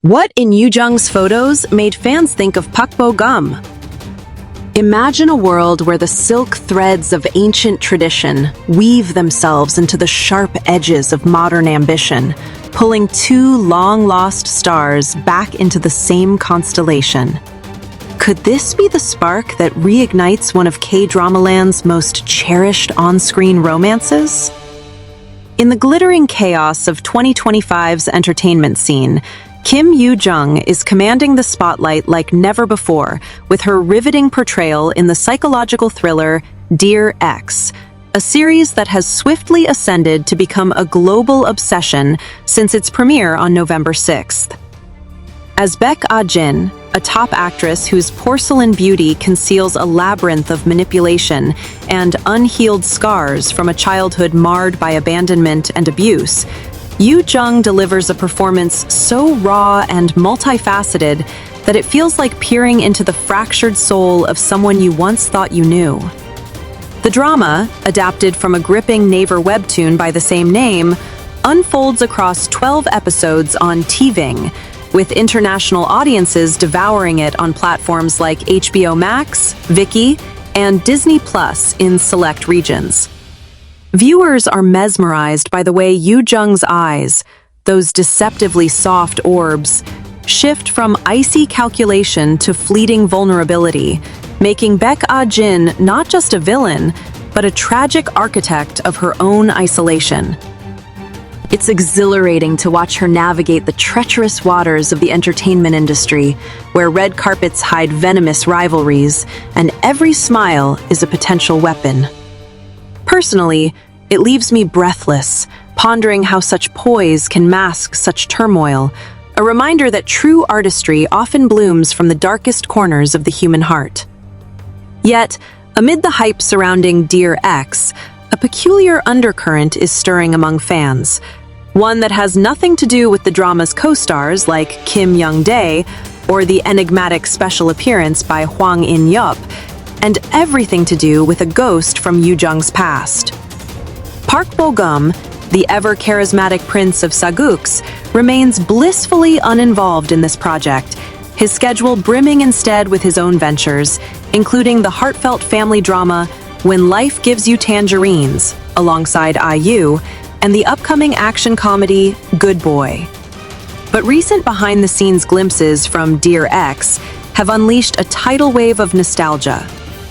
What in Yoo Jung's photos made fans think of Pak Bo-gum? Imagine a world where the silk threads of ancient tradition weave themselves into the sharp edges of modern ambition, pulling two long-lost stars back into the same constellation. Could this be the spark that reignites one of K-dramaland's most cherished on-screen romances? In the glittering chaos of 2025's entertainment scene, Yoo jung is commanding the spotlight like never before with her riveting portrayal in the psychological thriller Dear Ex, a series that has swiftly ascended to become a global obsession since its premiere on November 6th. As Baek Ah-jin, a top actress whose porcelain beauty conceals a labyrinth of manipulation and unhealed scars from a childhood marred by abandonment and abuse, Yoo jung delivers a performance so raw and multifaceted that it feels like peering into the fractured soul of someone you once thought you knew. The drama, adapted from a gripping Naver Webtoon by the same name, unfolds across 12 episodes on TVING, with international audiences devouring it on platforms like HBO Max, Viki, and Disney Plus in select regions. Viewers are mesmerized by the way Yoo jung's eyes, those deceptively soft orbs, shift from icy calculation to fleeting vulnerability, making Baek Ah-jin not just a villain, but a tragic architect of her own isolation. It's exhilarating to watch her navigate the treacherous waters of the entertainment industry, where red carpets hide venomous rivalries, and every smile is a potential weapon. Personally, it leaves me breathless, pondering how such poise can mask such turmoil, a reminder that true artistry often blooms from the darkest corners of the human heart. Yet, amid the hype surrounding Dear Ex, a peculiar undercurrent is stirring among fans, one that has nothing to do with the drama's co-stars like Kim Young-dae or the enigmatic special appearance by Hwang In-yup, and everything to do with a ghost from Yoo jung's past. Park Bo-gum, the ever-charismatic prince of Saguks, remains blissfully uninvolved in this project, his schedule brimming instead with his own ventures, including the heartfelt family drama When Life Gives You Tangerines, alongside IU, and the upcoming action comedy Good Boy. But recent behind-the-scenes glimpses from Dear Ex have unleashed a tidal wave of nostalgia,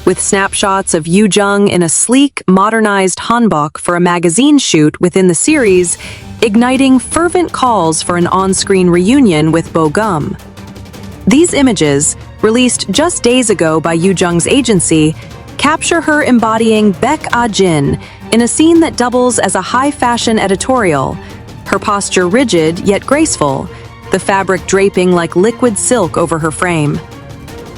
with snapshots of Yoo jung in a sleek, modernized hanbok for a magazine shoot within the series, igniting fervent calls for an on-screen reunion with Bo-gum. These images, released just days ago by Yoo jung's agency, capture her embodying Baek Ah-jin in a scene that doubles as a high-fashion editorial, her posture rigid yet graceful, the fabric draping like liquid silk over her frame.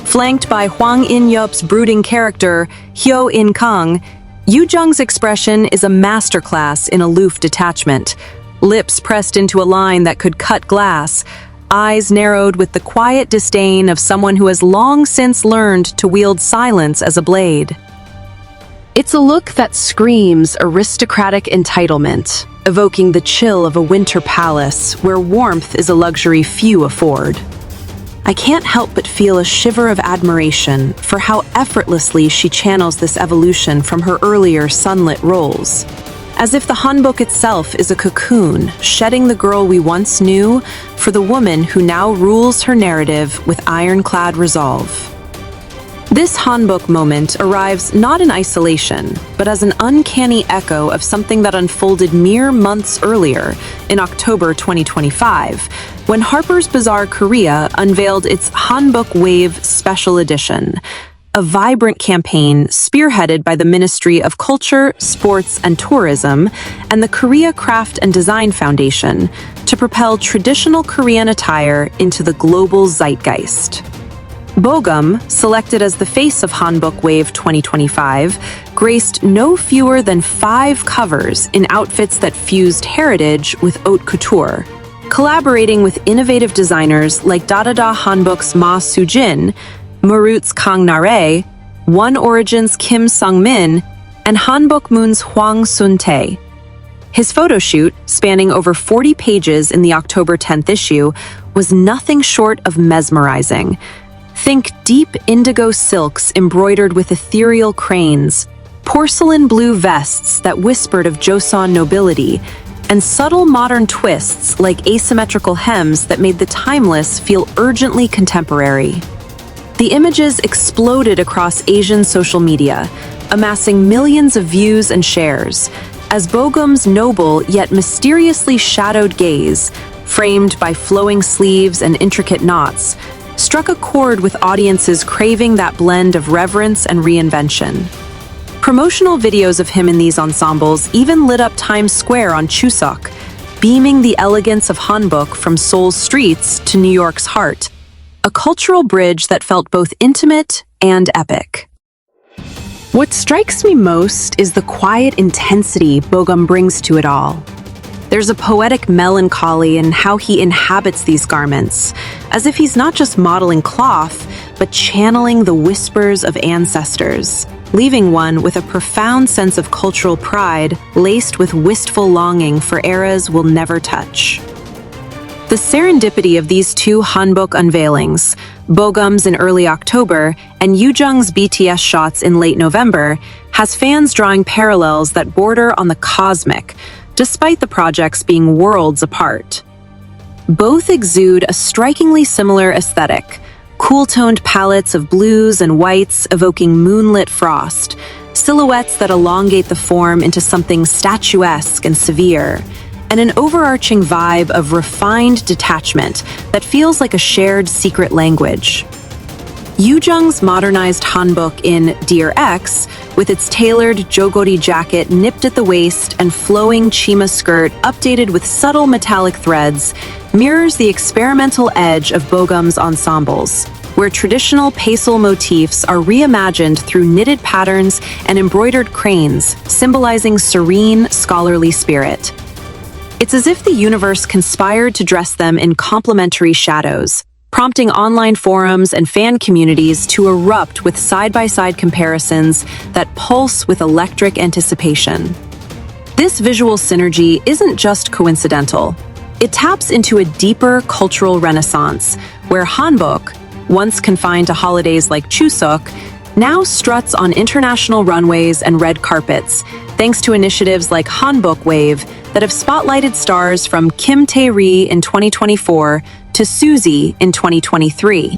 Flanked by Hwang In-yup's brooding character, Hyo In-kang, Yoo jung's expression is a masterclass in aloof detachment, lips pressed into a line that could cut glass, eyes narrowed with the quiet disdain of someone who has long since learned to wield silence as a blade. It's a look that screams aristocratic entitlement, evoking the chill of a winter palace where warmth is a luxury few afford. I can't help but feel a shiver of admiration for how effortlessly she channels this evolution from her earlier sunlit roles. As if the hanbok itself is a cocoon, shedding the girl we once knew for the woman who now rules her narrative with ironclad resolve. This hanbok moment arrives not in isolation, but as an uncanny echo of something that unfolded mere months earlier, in October 2025, when Harper's Bazaar Korea unveiled its Hanbok Wave Special Edition, a vibrant campaign spearheaded by the Ministry of Culture, Sports, and Tourism and the Korea Craft and Design Foundation to propel traditional Korean attire into the global zeitgeist. Bo-gum, selected as the face of Hanbok Wave 2025, graced no fewer than 5 covers in outfits that fused heritage with haute couture, collaborating with innovative designers like Dadada Hanbok's Ma Soo-jin, Marut's Kang Na-rae, One Origin's Kim Sung-min, and Hanbok Moon's Hwang Sun-tae. His photo shoot, spanning over 40 pages in the October 10th issue, was nothing short of mesmerizing. Think deep indigo silks embroidered with ethereal cranes, porcelain blue vests that whispered of Joseon nobility, and subtle modern twists like asymmetrical hems that made the timeless feel urgently contemporary. The images exploded across Asian social media, amassing millions of views and shares, as Bogum's noble yet mysteriously shadowed gaze, framed by flowing sleeves and intricate knots, struck a chord with audiences craving that blend of reverence and reinvention. Promotional videos of him in these ensembles even lit up Times Square on Chuseok, beaming the elegance of hanbok from Seoul's streets to New York's heart, a cultural bridge that felt both intimate and epic. What strikes me most is the quiet intensity Bogum brings to it all. There's a poetic melancholy in how he inhabits these garments, as if he's not just modeling cloth, but channeling the whispers of ancestors, leaving one with a profound sense of cultural pride laced with wistful longing for eras we'll never touch. The serendipity of these two hanbok unveilings, Bogum's in early October and Yoo Jung's BTS shots in late November, has fans drawing parallels that border on the cosmic, despite the projects being worlds apart. Both exude a strikingly similar aesthetic, cool-toned palettes of blues and whites evoking moonlit frost, silhouettes that elongate the form into something statuesque and severe, and an overarching vibe of refined detachment that feels like a shared secret language. Yoo Jung's modernized hanbok in Dear X, with its tailored jogori jacket nipped at the waist and flowing chima skirt updated with subtle metallic threads, mirrors the experimental edge of Bogum's ensembles, where traditional pastel motifs are reimagined through knitted patterns and embroidered cranes, symbolizing serene, scholarly spirit. It's as if the universe conspired to dress them in complementary shadows, prompting online forums and fan communities to erupt with side-by-side comparisons that pulse with electric anticipation. This visual synergy isn't just coincidental. It taps into a deeper cultural renaissance, where hanbok, once confined to holidays like Chuseok, now struts on international runways and red carpets, thanks to initiatives like Hanbok Wave that have spotlighted stars from Kim Tae-ri in 2024 to Suzy in 2023.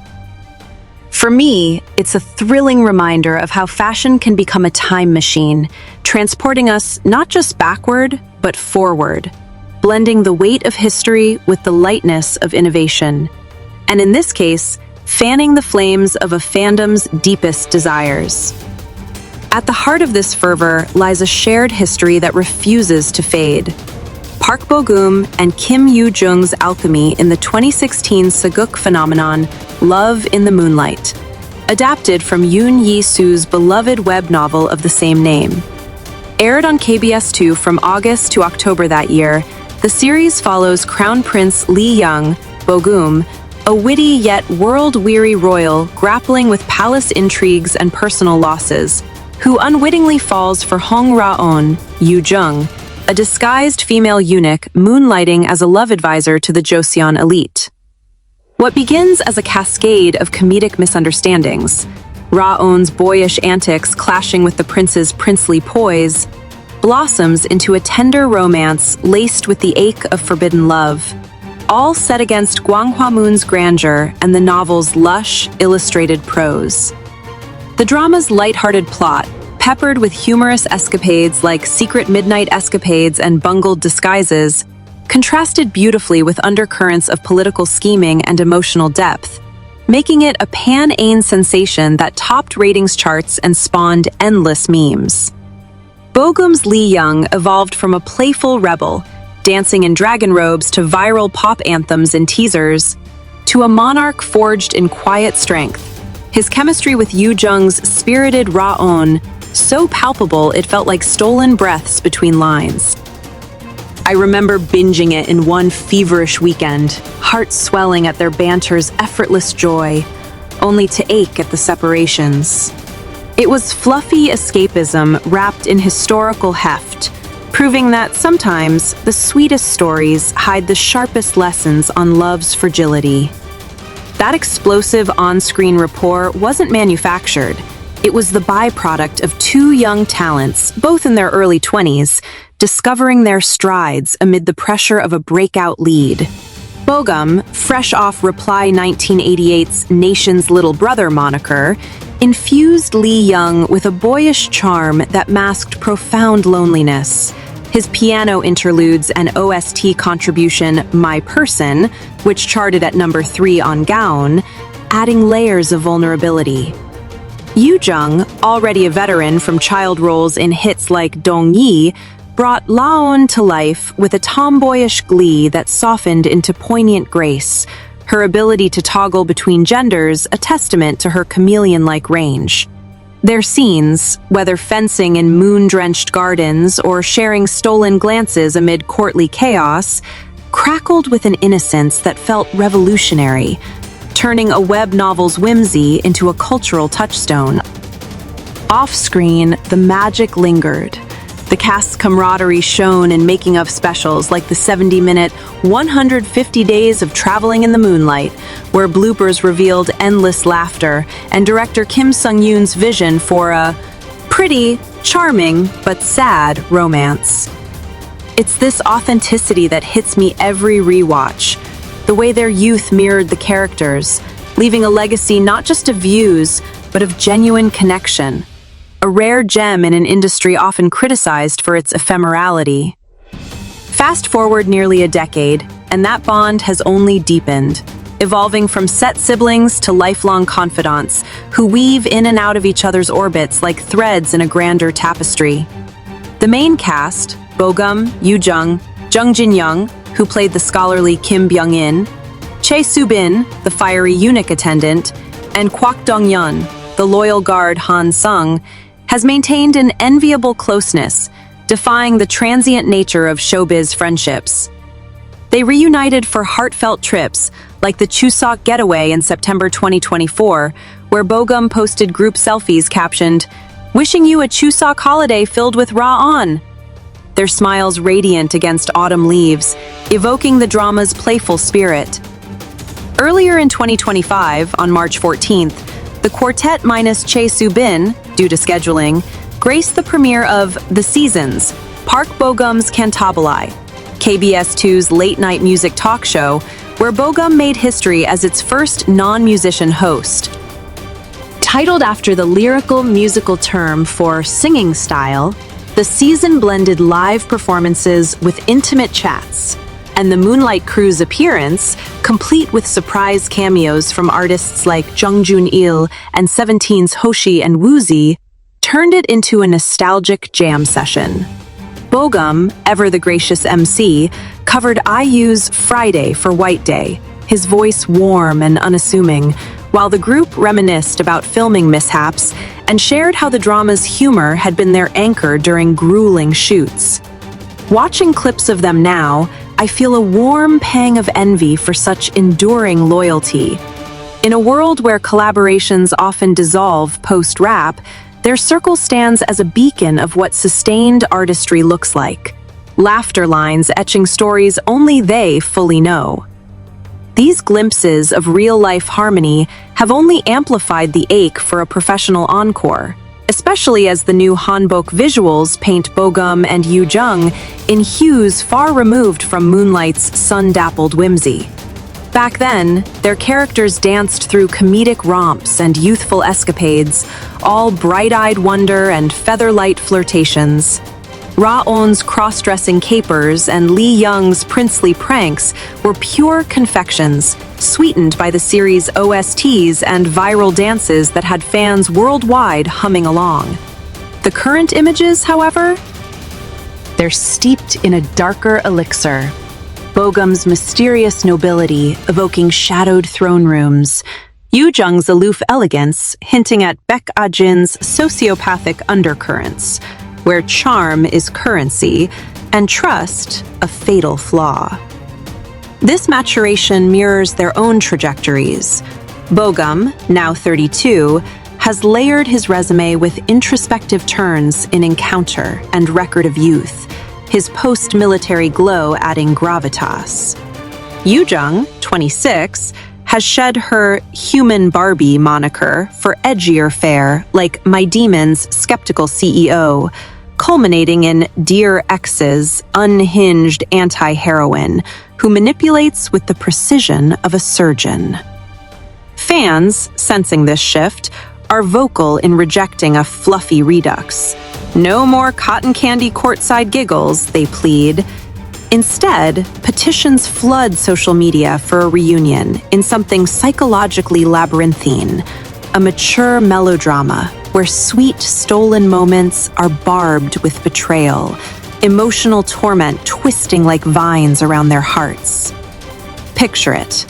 For me, it's a thrilling reminder of how fashion can become a time machine, transporting us not just backward, but forward, blending the weight of history with the lightness of innovation, and in this case, fanning the flames of a fandom's deepest desires. At the heart of this fervor lies a shared history that refuses to fade. Park Bo-gum and Kim Yoo Jung's alchemy in the 2016 Sageuk phenomenon, Love in the Moonlight, adapted from Yoon Yi-soo's beloved web novel of the same name. Aired on KBS2 from August to October that year, the series follows Crown Prince Lee Young, Bo-gum, a witty yet world-weary royal grappling with palace intrigues and personal losses, who unwittingly falls for Hong Ra-on, Yoo Jung, a disguised female eunuch moonlighting as a love advisor to the Joseon elite. What begins as a cascade of comedic misunderstandings, Ra-on's boyish antics clashing with the prince's princely poise, blossoms into a tender romance laced with the ache of forbidden love, all set against Gwang Hwa-moon's grandeur and the novel's lush, illustrated prose. The drama's lighthearted plot, peppered with humorous escapades like secret midnight escapades and bungled disguises, contrasted beautifully with undercurrents of political scheming and emotional depth, making it a pan-Ain sensation that topped ratings charts and spawned endless memes. Bogum's Lee Young evolved from a playful rebel, dancing in dragon robes to viral pop anthems and teasers, to a monarch forged in quiet strength. His chemistry with Yoo Jung's spirited Ra-on, so palpable it felt like stolen breaths between lines. I remember binging it in one feverish weekend, heart swelling at their banter's effortless joy, only to ache at the separations. It was fluffy escapism wrapped in historical heft, proving that sometimes the sweetest stories hide the sharpest lessons on love's fragility. That explosive on-screen rapport wasn't manufactured. It was the byproduct of two young talents, both in their early 20s, discovering their strides amid the pressure of a breakout lead. Bogum, fresh off Reply 1988's Nation's Little Brother moniker, infused Lee Young with a boyish charm that masked profound loneliness. His piano interludes and OST contribution, My Person, which charted at number 3 on Gaon, adding layers of vulnerability. Yoo Jung, already a veteran from child roles in hits like Dong Yi, brought Laon to life with a tomboyish glee that softened into poignant grace, her ability to toggle between genders a testament to her chameleon-like range. Their scenes, whether fencing in moon-drenched gardens or sharing stolen glances amid courtly chaos, crackled with an innocence that felt revolutionary, turning a web novel's whimsy into a cultural touchstone. Off-screen, the magic lingered. The cast's camaraderie shone in making-of specials like the 70-minute 150 Days of Traveling in the Moonlight, where bloopers revealed endless laughter, and director Kim Sung-yoon's vision for a pretty, charming, but sad romance. It's this authenticity that hits me every rewatch, the way their youth mirrored the characters, leaving a legacy not just of views, but of genuine connection. A rare gem in an industry often criticized for its ephemerality. Fast forward nearly a decade, and that bond has only deepened, evolving from set siblings to lifelong confidants who weave in and out of each other's orbits like threads in a grander tapestry. The main cast, Bogum, Yoo Jung, Jung Jin-young, who played the scholarly Kim Byung-in, Chae Soo-bin, the fiery eunuch attendant, and Kwak Dong-yeon, the loyal guard Han Sung, has maintained an enviable closeness, defying the transient nature of showbiz friendships. They reunited for heartfelt trips, like the Chuseok getaway in September 2024, where Bogum posted group selfies captioned, "Wishing you a Chuseok holiday filled with Ra-on." Their smiles radiant against autumn leaves, evoking the drama's playful spirit. Earlier in 2025, on March 14th, the quartet minus Chae Soo-bin, due to scheduling, graced the premiere of The Seasons, Park Bogum's Cantabile, KBS2's late-night music talk show, where Bogum made history as its first non-musician host. Titled after the lyrical musical term for singing style, the season blended live performances with intimate chats, and the Moonlight Crew's appearance, complete with surprise cameos from artists like Jung Joon-il and Seventeen's Hoshi and Woozi, turned it into a nostalgic jam session. Bogum, ever the gracious MC, covered IU's Friday for White Day, his voice warm and unassuming, while the group reminisced about filming mishaps and shared how the drama's humor had been their anchor during grueling shoots. Watching clips of them now, I feel a warm pang of envy for such enduring loyalty. In a world where collaborations often dissolve post-wrap, their circle stands as a beacon of what sustained artistry looks like. Laughter lines etching stories only they fully know. These glimpses of real-life harmony have only amplified the ache for a professional encore, especially as the new hanbok visuals paint Bogum and Yoo Jung in hues far removed from Moonlight's sun-dappled whimsy. Back then, their characters danced through comedic romps and youthful escapades, all bright-eyed wonder and featherlight flirtations. Ra-on's cross-dressing capers and Lee Young's princely pranks were pure confections, sweetened by the series' OSTs and viral dances that had fans worldwide humming along. The current images, however, they're steeped in a darker elixir. Bogum's mysterious nobility evoking shadowed throne rooms, Yoo Jung's aloof elegance hinting at Baek Ah-jin's sociopathic undercurrents, where charm is currency and trust a fatal flaw. This maturation mirrors their own trajectories. Bogum, now 32, has layered his resume with introspective turns in Encounter and Record of Youth, his post-military glow adding gravitas. Yoo jung, 26, has shed her human Barbie moniker for edgier fare like My Demon's skeptical CEO, culminating in Dear X's unhinged anti-heroine who manipulates with the precision of a surgeon. Fans, sensing this shift, are vocal in rejecting a fluffy redux. No more cotton candy courtside giggles, they plead. Instead, petitions flood social media for a reunion in something psychologically labyrinthine, a mature melodrama where sweet, stolen moments are barbed with betrayal, emotional torment twisting like vines around their hearts. Picture it.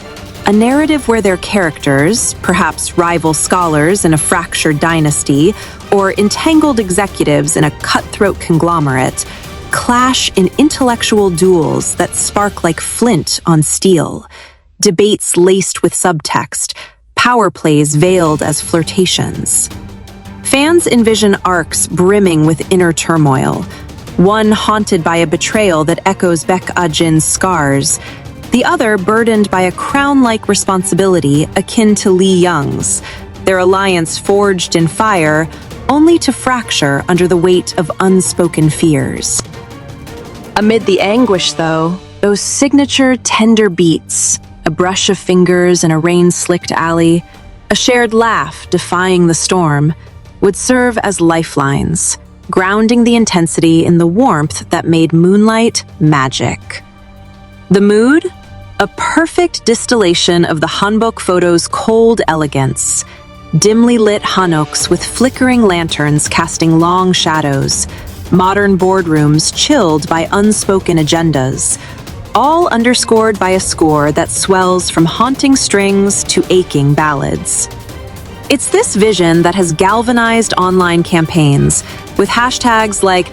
A narrative where their characters, perhaps rival scholars in a fractured dynasty, or entangled executives in a cutthroat conglomerate, clash in intellectual duels that spark like flint on steel, debates laced with subtext, power plays veiled as flirtations. Fans envision arcs brimming with inner turmoil, one haunted by a betrayal that echoes Baek Ah-jin's scars, the other burdened by a crown-like responsibility akin to Lee Young's, their alliance forged in fire, only to fracture under the weight of unspoken fears. Amid the anguish, though, those signature tender beats, a brush of fingers in a rain-slicked alley, a shared laugh defying the storm, would serve as lifelines, grounding the intensity in the warmth that made Moonlight magic. The mood? A perfect distillation of the hanbok photo's cold elegance. Dimly lit hanoks with flickering lanterns casting long shadows, modern boardrooms chilled by unspoken agendas, all underscored by a score that swells from haunting strings to aching ballads. It's this vision that has galvanized online campaigns, with hashtags like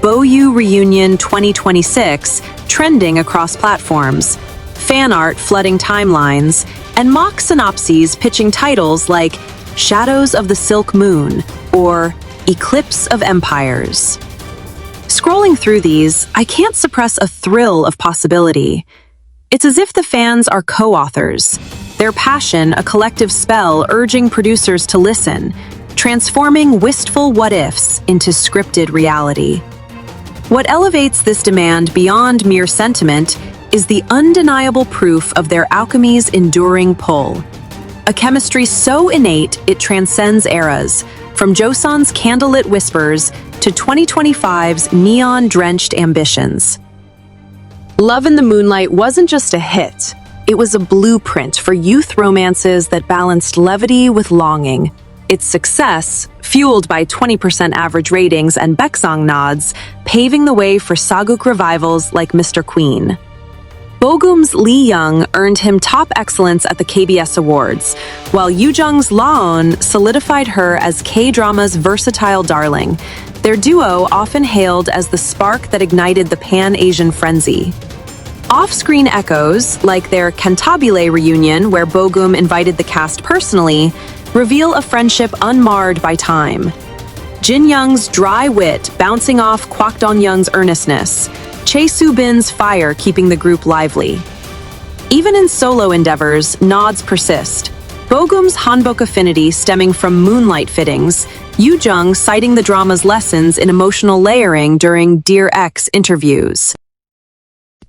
Boyu Reunion 2026 trending across platforms, fan art flooding timelines, and mock synopses pitching titles like Shadows of the Silk Moon or Eclipse of Empires. Scrolling through these, I can't suppress a thrill of possibility. It's as if the fans are co-authors, their passion a collective spell urging producers to listen, transforming wistful what-ifs into scripted reality. What elevates this demand beyond mere sentiment is the undeniable proof of their alchemy's enduring pull. A chemistry so innate it transcends eras, from Joseon's candlelit whispers to 2025's neon-drenched ambitions. Love in the Moonlight wasn't just a hit, it was a blueprint for youth romances that balanced levity with longing. Its success, fueled by 20% average ratings and Baeksang nods, paving the way for Saguk revivals like Mr. Queen. Bogum's Lee Young earned him top excellence at the KBS Awards, while Yoo jung's Laon solidified her as K-drama's versatile darling, their duo often hailed as the spark that ignited the Pan-Asian frenzy. Off-screen echoes, like their Cantabile reunion where Bogum invited the cast personally, reveal a friendship unmarred by time. Jin Young's dry wit bouncing off Kwak Dong-young's earnestness, Chae Soo-bin's fire keeping the group lively. Even in solo endeavors, nods persist. Bogum's hanbok affinity stemming from Moonlight fittings, Yoo jung citing the drama's lessons in emotional layering during Dear X interviews.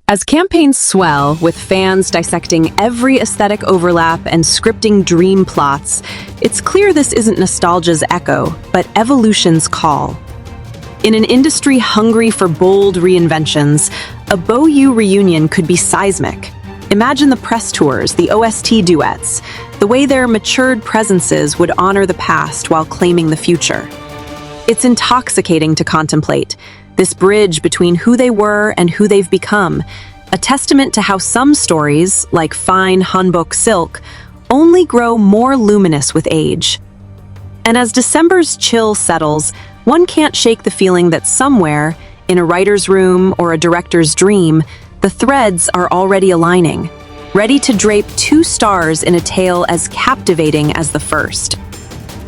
As campaigns swell, with fans dissecting every aesthetic overlap and scripting dream plots, it's clear this isn't nostalgia's echo, but evolution's call. In an industry hungry for bold reinventions, a Boyu reunion could be seismic. Imagine the press tours, the OST duets, the way their matured presences would honor the past while claiming the future. It's intoxicating to contemplate, this bridge between who they were and who they've become, a testament to how some stories, like fine hanbok silk, only grow more luminous with age. And as December's chill settles, one can't shake the feeling that somewhere, in a writer's room or a director's dream, the threads are already aligning, ready to drape two stars in a tale as captivating as the first.